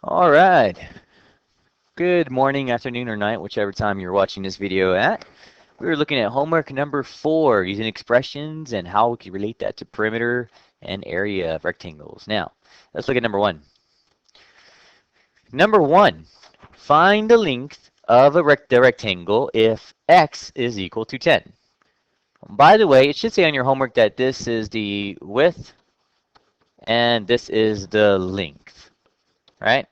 All right. Good morning, afternoon, or night, whichever time you're watching this video at. We're looking at homework number 4, using expressions and how we can relate that to perimeter and area of rectangles. Now, let's look at number 1. Number 1, find the length of the rectangle if x is equal to 10. By the way, it should say on your homework that this is the width and this is the length, right?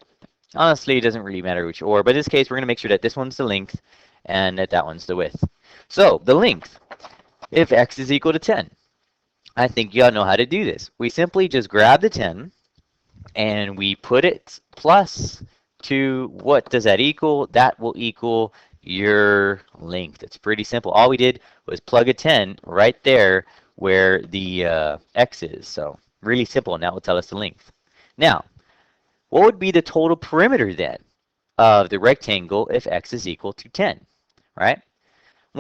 Honestly, it doesn't really matter which or, but in this case, we're going to make sure that this one's the length and that one's the width. So, the length, if x is equal to 10. I think y'all know how to do this. We simply just grab the 10 and we put it plus to what does that equal? That will equal your length. It's pretty simple. All we did was plug a 10 right there where the x is. So, really simple, and that will tell us the length. Now, what would be the total perimeter then of the rectangle if x is equal to 10, right?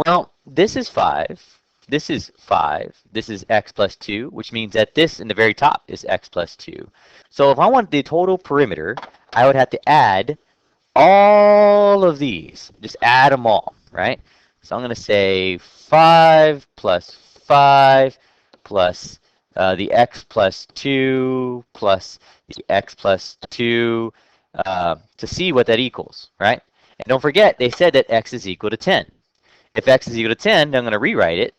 Well, this is 5, this is 5, this is x plus 2, which means that this in the very top is x plus 2. So if I want the total perimeter, I would have to add all of these. Just add them all, right? So I'm going to say 5 plus 5 plus the x plus 2 plus the x plus 2 to see what that equals, right? And don't forget, they said that x is equal to 10. If x is equal to 10, then I'm going to rewrite it,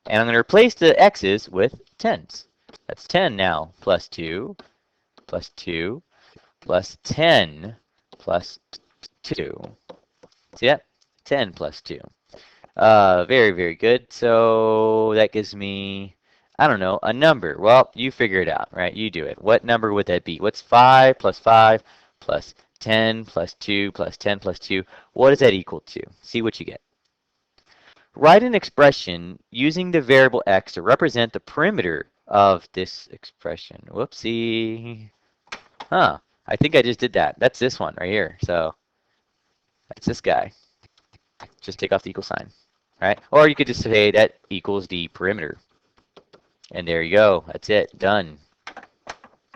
and I'm going to replace the x's with 10s. That's 10 now, plus 2, plus 2, plus 10, plus 2. See that? 10 plus 2. Very, very good. So that gives me, I don't know, a number. Well, you figure it out, right? You do it. What number would that be? What's 5 plus 10 plus 2 plus 10 plus 2? What does that equal to? See what you get. Write an expression using the variable x to represent the perimeter of this expression. Whoopsie. Huh. I think I just did that. That's this one right here. So that's this guy. Just take off the equal sign. Right? Or you could just say that equals the perimeter. And there you go. That's it. Done.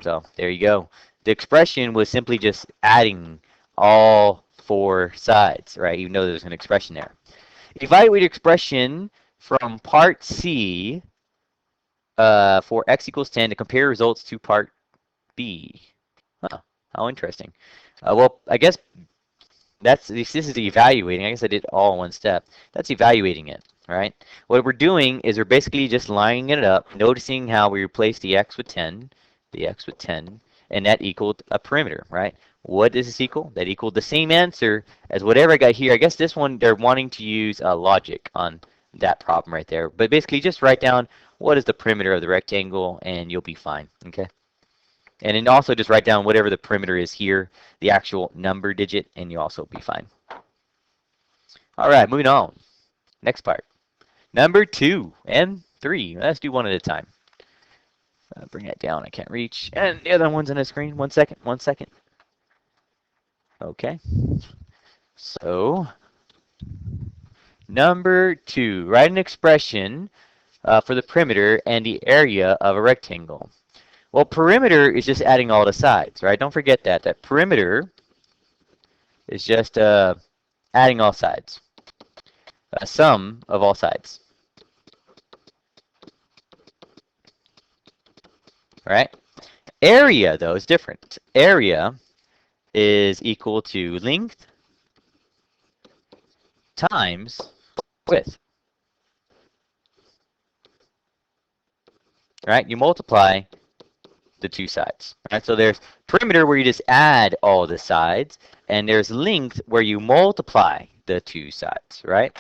So there you go. The expression was simply just adding all 4 sides, right? Even though there's an expression there. Evaluate expression from part C for x equals 10 to compare results to part B. Huh, how interesting. Well, I guess this is the evaluating. I guess I did it all in one step. That's evaluating it, right? What we're doing is we're basically just lining it up, noticing how we replace the x with 10, and that equaled a perimeter, right? What does this equal? That equaled the same answer as whatever I got here. I guess this one, they're wanting to use logic on that problem right there. But basically, just write down what is the perimeter of the rectangle, and you'll be fine, okay? And then also just write down whatever the perimeter is here, the actual number digit, and you'll also be fine. All right, moving on. Next part. Number 2 and 3. Let's do one at a time. Bring that down. I can't reach. And the other one's on the screen. 1 second. 1 second. Okay. So, number 2. Write an expression for the perimeter and the area of a rectangle. Well, perimeter is just adding all the sides, right? Don't forget that. That perimeter is just adding all sides. A sum of all sides. Right? Area, though, is different. Area is equal to length times width. Right? You multiply the 2 sides. Right? So there's perimeter where you just add all the sides, and there's length where you multiply the 2 sides, right?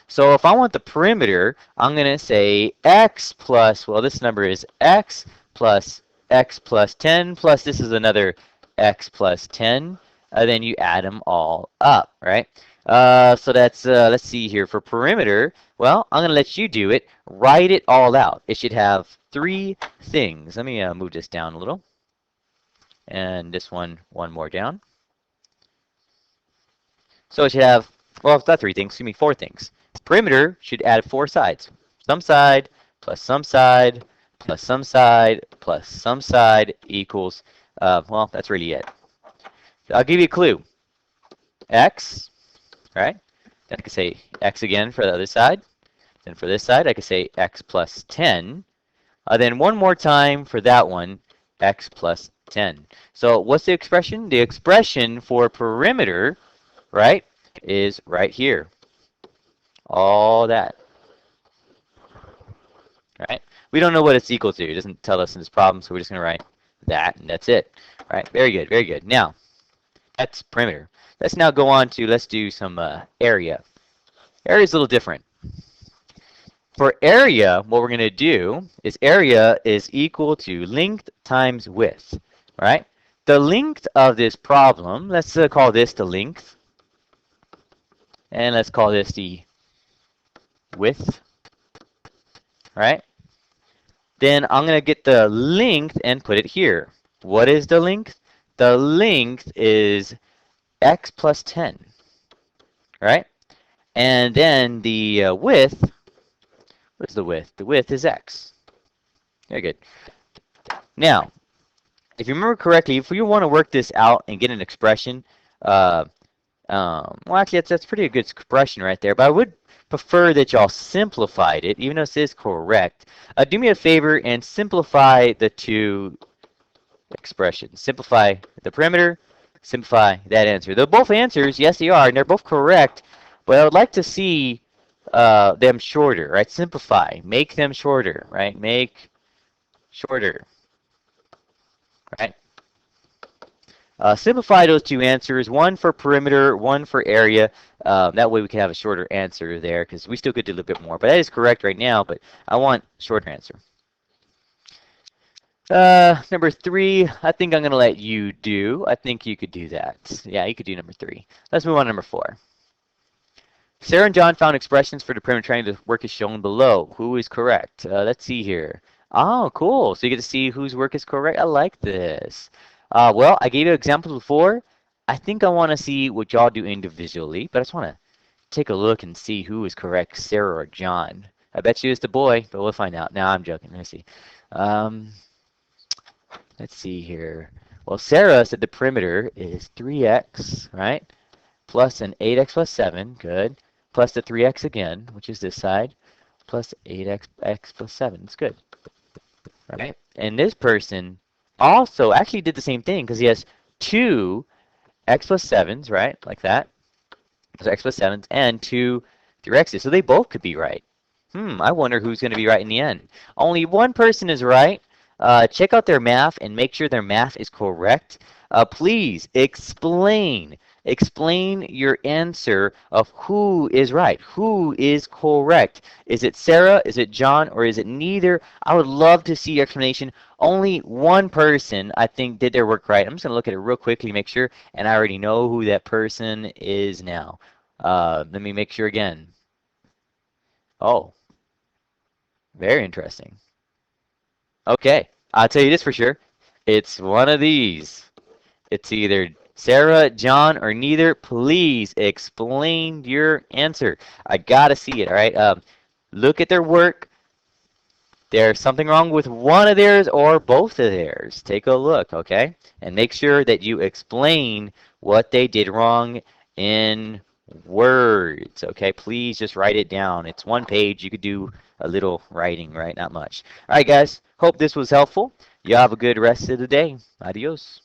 So if I want the perimeter, I'm going to say x plus, well, this number is x plus 10 plus this is another x plus 10. Then you add them all up, right? So that's, let's see here, for perimeter, well, I'm going to let you do it. Write it all out. It should have 3 things. Let me move this down a little. And this one more down. So it should have, well, it's not 3 things, excuse me, 4 things. Perimeter should add 4 sides. Some side plus some side plus some side plus some side equals, well, that's really it. I'll give you a clue. X, right? Then I could say X again for the other side. Then for this side, I could say X plus 10. Then one more time for that one, X plus 10. So what's the expression? The expression for perimeter, right, is right here. All that. Right? We don't know what it's equal to. It doesn't tell us in this problem, so we're just going to write that, and that's it. All right? Very good, very good. Now, that's perimeter. Let's now go on to, let's do some area. Area is a little different. For area, what we're going to do is area is equal to length times width, right? The length of this problem, let's call this the length, and let's call this the width, right? Then I'm going to get the length and put it here. What is the length? The length is x plus 10, right? And then the width, what is the width? The width is x. Very good. Now, if you remember correctly, if you want to work this out and get an expression, well, actually, that's pretty good expression right there, but I would prefer that y'all simplified it, even though this is correct. Do me a favor and simplify the two expressions. Simplify the perimeter, simplify that answer. They're both answers, yes they are, and they're both correct, but I would like to see them shorter, right? Simplify, make them shorter, right? Make shorter, right? Simplify those two answers, one for perimeter, one for area. That way we can have a shorter answer there, because we still could do a little bit more. But that is correct right now, but I want a shorter answer. Number 3, I think I'm going to let you do. I think you could do that. Yeah, you could do number 3. Let's move on to number 4. Sarah and John found expressions for the perimeter triangle. The work is shown below. Who is correct? Let's see here. Oh, cool. So you get to see whose work is correct. I like this. Well, I gave you examples before. I think I want to see what y'all do individually, but I just want to take a look and see who is correct, Sarah or John. I bet you it's the boy, but we'll find out. Now I'm joking. Let me see. Let's see here. Well, Sarah said the perimeter is 3x, right? Plus an 8x plus 7, good. Plus the 3x again, which is this side, plus 8x plus 7. It's good. Right? And this person also actually did the same thing because he has 2 x plus 7s, right? Like that. So x plus 7s and 2 3x's. So they both could be right. I wonder who's going to be right in the end. Only one person is right. Check out their math and make sure their math is correct. Please explain your answer of who is right, who is correct. Is it Sarah, is it John, or is it neither? I would love to see your explanation. Only one person, I think, did their work right. I'm just going to look at it real quickly, make sure, and I already know who that person is now. Let me make sure again. Oh, very interesting. Okay, I'll tell you this for sure. It's one of these. It's either Sarah, John, or neither. Please explain your answer. I gotta see it, all right? Look at their work. There's something wrong with one of theirs or both of theirs. Take a look, okay? And make sure that you explain what they did wrong in words, okay? Please just write it down. It's one page. You could do a little writing, right? Not much. All right, guys. Hope this was helpful. You have a good rest of the day. Adios.